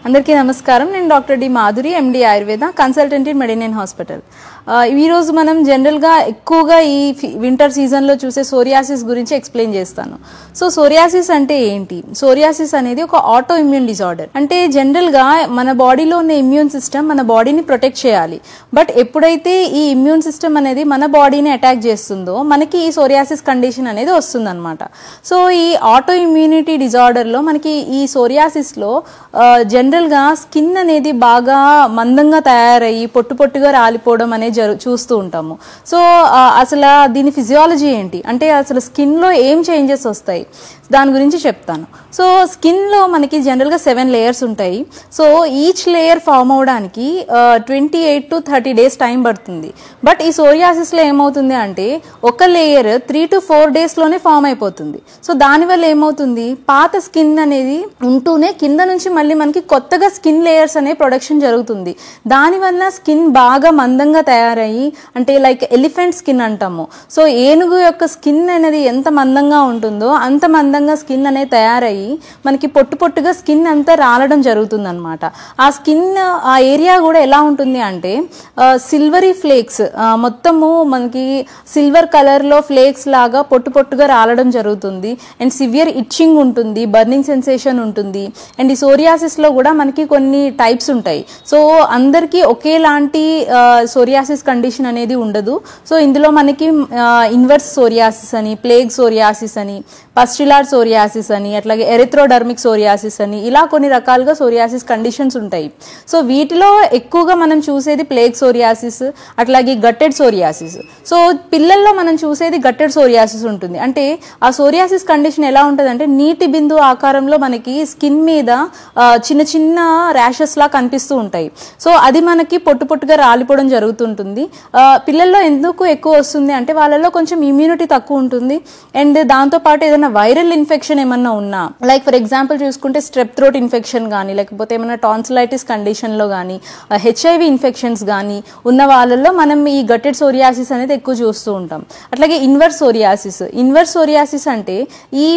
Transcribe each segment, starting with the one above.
అందరికీ నమస్కారం. నేను doctor D Madhuri, MD Ayurveda, consultant in మెడినైన్ హాస్పిటల్. ఈ రోజు మనం జనరల్గా ఎక్కువగా ఈ వింటర్ సీజన్లో చూసే సోరియాసిస్ గురించి ఎక్స్ప్లెయిన్ చేస్తాను. సో సోరియాసిస్ అంటే ఏంటి? సోరియాసిస్ అనేది ఒక ఆటో ఇమ్యూన్ డిజార్డర్. అంటే జనరల్గా మన బాడీలో ఉన్న ఇమ్యూన్ సిస్టమ్ మన బాడీని ప్రొటెక్ట్ చేయాలి. బట్ ఎప్పుడైతే ఈ ఇమ్యూన్ సిస్టమ్ అనేది మన బాడీని అటాక్ చేస్తుందో మనకి ఈ సోరియాసిస్ కండిషన్ అనేది వస్తుందన్నమాట. సో ఈ ఆటో ఇమ్యూనిటీ డిజార్డర్లో మనకి ఈ సోరియాసిస్లో జనరల్గా స్కిన్ అనేది బాగా మందంగా తయారయ్యి పొట్టుగా రాలిపోవడం అనేది చూస్తూ ఉంటాము. సో అసలు దీని ఫిజియాలజీ ఏంటి అంటే అసలు స్కిన్లో ఏం చేంజెస్ వస్తాయి దాని గురించి చెప్తాను. సో స్కిన్లో మనకి జనరల్గా 7 లేయర్స్ ఉంటాయి. సో ఈచ్ లేయర్ ఫామ్ అవడానికి 28 to 30 days టైం పడుతుంది. బట్ ఈ సోరియాసిస్లో ఏమవుతుంది అంటే ఒక లేయర్ 3 to 4 daysలోనే ఫామ్ అయిపోతుంది. సో దానివల్ల ఏమవుతుంది, పాత స్కిన్ అనేది ఉంటూనే కింద నుంచి మళ్ళీ మనకి కొత్తగా స్కిన్ లేయర్స్ అనే ప్రొడక్షన్ జరుగుతుంది. దానివల్ల స్కిన్ బాగా మందంగా తయారయ్యి, అంటే లైక్ ఎలిఫెంట్ స్కిన్ అంటాము. సో ఏనుగు యొక్క స్కిన్ అనేది ఎంత మందంగా ఉంటుందో అంత మందంగా స్కిన్ అనేది తయారయ్యి మనకి పొట్టుగా స్కిన్ అంతా రాలడం జరుగుతుంది అనమాట. ఆ స్కిన్ ఆ ఏరియా కూడా ఎలా ఉంటుంది అంటే సిల్వరీ ఫ్లేక్స్, మొత్తము మనకి సిల్వర్ కలర్ లో ఫ్లేక్స్ లాగా పొట్టుగా రాలడం జరుగుతుంది. అండ్ సివియర్ ఇచ్చింగ్ ఉంటుంది, బర్నింగ్ సెన్సేషన్ ఉంటుంది. అండ్ ఈ సోరియాసిస్ లో కూడా మనకి కొన్ని టైప్స్ ఉంటాయి. సో అందరికీ ఒకేలాంటి సోరియాసిస్ కండిషన్ అనేది ఉండదు. సో ఇందులో మనకి ఇన్వర్స్ సోరియాసిస్ అని, ప్లేగ్ సోరియాసిస్ అని, పస్టులార్ సోరియాసిస్ అని, అట్లాగే ఎరిథ్రోడర్మిక్ సోరియాసిస్ అని, ఇలా కొన్ని రకాలుగా సోరియాసిస్ కండిషన్స్ ఉంటాయి. సో వీటిలో ఎక్కువగా మనం చూసేది ప్లేగ్ సోరియాసిస్, అట్లాగే గట్టెడ్ సోరియాసిస్. సో పిల్లల్లో మనం చూసేది గట్టెడ్ సోరియాసిస్ ఉంటుంది. అంటే ఆ సోరియాసిస్ కండిషన్ ఎలా ఉంటుంది అంటే నీటి బిందు ఆకారంలో మనకి స్కిన్ మీద చిన్న ర్యాషెస్ లా కనిపిస్తూ ఉంటాయి. సో అది మనకి పొట్టుగా రాలిపోవడం జరుగుతుంటుంది. పిల్లల్లో ఎందుకు ఎక్కువ వస్తుంది అంటే వాళ్ళలో కొంచెం ఇమ్యూనిటీ తక్కువ ఉంటుంది. అండ్ దాంతోపాటు ఏదైనా వైరల్ ఇన్ఫెక్షన్ ఏమన్నా ఉన్నా, లైక్ ఫర్ ఎగ్జాంపుల్ చూసుకుంటే స్ట్రెప్ థ్రోట్ ఇన్ఫెక్షన్ కానీ, లేకపోతే ఏమైనా టాన్సిలైటిస్ కండిషన్ లో కానీ, హెచ్ఐవి ఇన్ఫెక్షన్స్ కానీ ఉన్న వాళ్ళల్లో మనం ఈ గట్టెడ్ సోరియాసిస్ అనేది ఎక్కువ చూస్తూ ఉంటాం. అట్లాగే ఇన్వర్స్ సోరియాసిస్ అంటే ఈ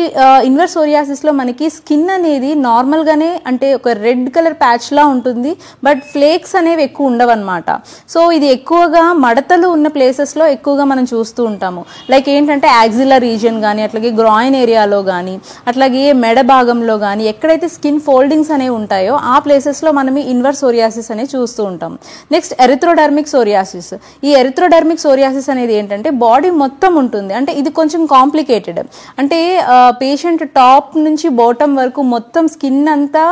ఇన్వర్స్ సోరియాసిస్ లో మనకి స్కిన్ అనేది నార్మల్ గానే అంటే ఒక రెడ్ కలర్ ప్యాచ్ లా ఉంటుంది. బట్ ఫ్లేక్స్ అనేవి ఎక్కువ ఉండవు అనమాట. సో ఇది ఎక్కువగా మడతలు ఉన్న ప్లేసెస్ లో ఎక్కువగా మనం చూస్తూ ఉంటాము. లైక్ ఏంటంటే యాక్సిలర్ రీజియన్ కానీ, అట్లాగే గ్రాయిన్ ఏరియాలో కానీ, అట్లాగే మెడ భాగంలో కానీ ఎక్కడైతే స్కిన్ ఫోల్డింగ్స్ అనేవి ఉంటాయో ఆ ప్లేసెస్ లో మనం ఇన్వర్స్ సోరియాసిస్ అనేది చూస్తూ ఉంటాం. Next erythrodermic psoriasis. ఈ ఎరిథ్రోడర్మిక్ సోరియాసిస్ అనేది ఏంటంటే బాడీ మొత్తం ఉంటుంది. అంటే ఇది కొంచెం కాంప్లికేటెడ్. అంటే పేషెంట్ టాప్ నుంచి బాటమ్ వరకు మొత్తం స్కిన్ అంతా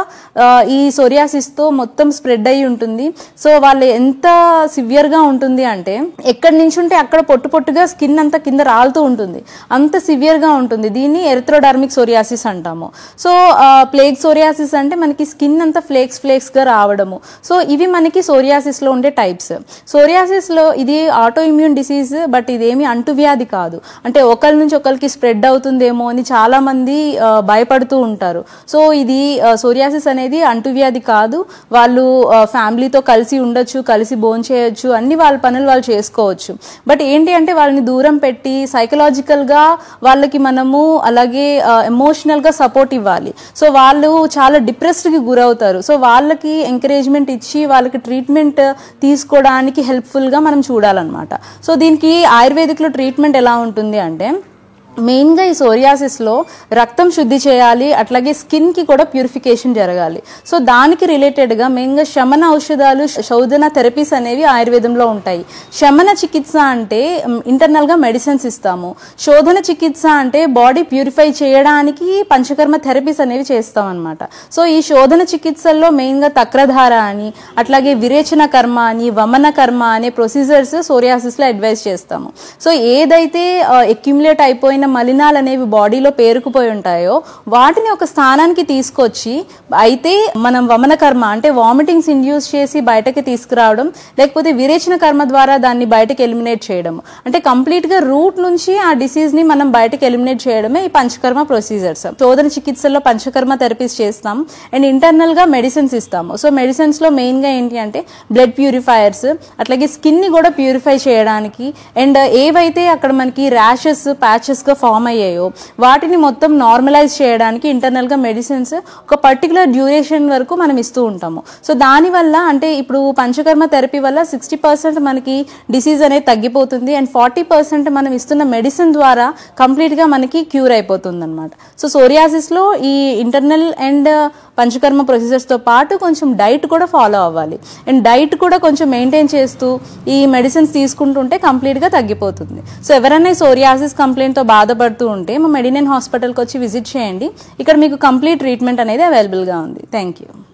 ఈ సోరియాసిస్ తో మొత్తం స్ప్రెడ్ అయ్యి ఉంటుంది. సో వాళ్ళు ఎంత సివియర్ గా ఉంటుంది అంటే ఎక్కడి నుంచి ఉంటే అక్కడ పొట్టుగా స్కిన్ అంతా కింద రాలుతూ ఉంటుంది, అంత సివియర్ గా ఉంటుంది. దీన్ని ఎరిథ్రోడర్మిక్ సోరియాసిస్ అంటాము. సో ప్లేగ్ సోరియాసిస్ అంటే మనకి స్కిన్ అంతా ఫ్లేక్స్ గా రావడము. సో ఇవి మనకి సోరియాసిస్ లో ఉండే టైప్స్. సోరియాసిస్ లో ఇది ఆటో ఇమ్యూన్ డిసీజ్, బట్ ఇదేమి అంటువ్యాధి కాదు. అంటే ఒకరి నుంచి ఒకరికి స్ప్రెడ్ అవుతుందేమో అని చాలా మంది భయపడుతూ ఉంటారు. సో ఇది సోరియాసిస్ అనేది అంటువ్యాధి కాదు. వాళ్ళు ఫ్యామిలీతో కలిసి ఉండొచ్చు, కలిసి భోంచేయొచ్చు, అన్ని వాళ్ళ పనులు వాళ్ళు చేసుకోవచ్చు. బట్ ఏంటి అంటే వాళ్ళని దూరం పెట్టి సైకలాజికల్ గా వాళ్ళకి మనము అలాగే ఎమోషనల్ గా సపోర్ట్ ఇవ్వాలి. సో వాళ్ళు చాలా డిప్రెస్డ్ కి గురవుతారు. సో వాళ్ళకి ఎంకరేజ్మెంట్ ఇచ్చి వాళ్ళకి ట్రీట్మెంట్ తీసుకోవడానికి హెల్ప్ఫుల్ గా మనం చూడాలన్నమాట. సో దీనికి ఆయుర్వేదిక్ లో ట్రీట్మెంట్ ఎలా ఉంటుంది అంటే మెయిన్గా ఈ సోరియాసిస్లో రక్తం శుద్ధి చేయాలి, అట్లాగే స్కిన్కి కూడా ప్యూరిఫికేషన్ జరగాలి. సో దానికి రిలేటెడ్గా మెయిన్గా శమన ఔషధాలు, శోధన థెరపీస్ అనేవి ఆయుర్వేదంలో ఉంటాయి. శమన చికిత్స అంటే ఇంటర్నల్గా మెడిసిన్స్ ఇస్తాము. శోధన చికిత్స అంటే బాడీ ప్యూరిఫై చేయడానికి పంచకర్మ థెరపీస్ అనేవి చేస్తాం అనమాట. సో ఈ శోధన చికిత్సల్లో మెయిన్గా తక్రధార అని, అట్లాగే విరేచన కర్మ అని, వమన కర్మ అనే ప్రొసీజర్స్ సోరియాసిస్లో అడ్వైజ్ చేస్తాము. సో ఏదైతే అక్యుములేట్ అయిపోయిన మలినాలు అనేవి బాడీలో పేరుకుపోయి ఉంటాయో వాటిని ఒక స్థానానికి తీసుకొచ్చి, అయితే మనం వమన కర్మ అంటే వామిటింగ్స్ ఇండ్యూస్ చేసి బయటకి తీసుకురావడం, లేకపోతే విరేచన కర్మ ద్వారా దాన్ని బయటకు ఎలిమినేట్ చేయడం, అంటే కంప్లీట్ గా రూట్ నుంచి ఆ డిసీజ్ ని మనం బయటకు ఎలిమినేట్ చేయడమే ఈ పంచకర్మ ప్రొసీజర్స్. శోధన చికిత్సలో పంచకర్మ థెరపీస్ చేస్తాం అండ్ ఇంటర్నల్ గా మెడిసిన్స్ ఇస్తాము. సో మెడిసిన్స్ లో మెయిన్ గా ఏంటి అంటే బ్లడ్ ప్యూరిఫైయర్స్, అట్లాగే స్కిన్ ని కూడా ప్యూరిఫై చేయడానికి, అండ్ ఏవైతే అక్కడ మనకి ర్యాషెస్ ప్యాచెస్ గా ఫామ్ అయ్యాయో వాటిని మొత్తం నార్మలైజ్ చేయడానికి ఇంటర్నల్గా మెడిసిన్స్ ఒక పర్టికులర్ డ్యూరేషన్ వరకు మనం ఇస్తూ ఉంటాము. సో దానివల్ల అంటే ఇప్పుడు పంచకర్మ థెరపీ వల్ల 60% మనకి డిసీజ్ అనేది తగ్గిపోతుంది అండ్ 40% మనం ఇస్తున్న మెడిసిన్ ద్వారా కంప్లీట్గా మనకి క్యూర్ అయిపోతుంది అనమాట. సో సోరియాసిస్లో ఈ ఇంటర్నల్ అండ్ పంచకర్మ ప్రొసీజర్స్తో పాటు కొంచెం డైట్ కూడా ఫాలో అవ్వాలి అండ్ డైట్ కూడా కొంచెం మెయింటైన్ చేస్తూ ఈ మెడిసిన్స్ తీసుకుంటుంటే కంప్లీట్గా తగ్గిపోతుంది. సో ఎవరైనా సోరియాసిస్ కంప్లైంట్తో బాధపడుతూ ఉంటే మా మెడినైన్ హాస్పిటల్కి వచ్చి విజిట్ చేయండి. ఇక్కడ మీకు కంప్లీట్ ట్రీట్మెంట్ అనేది అవైలబుల్గా ఉంది. Thank you.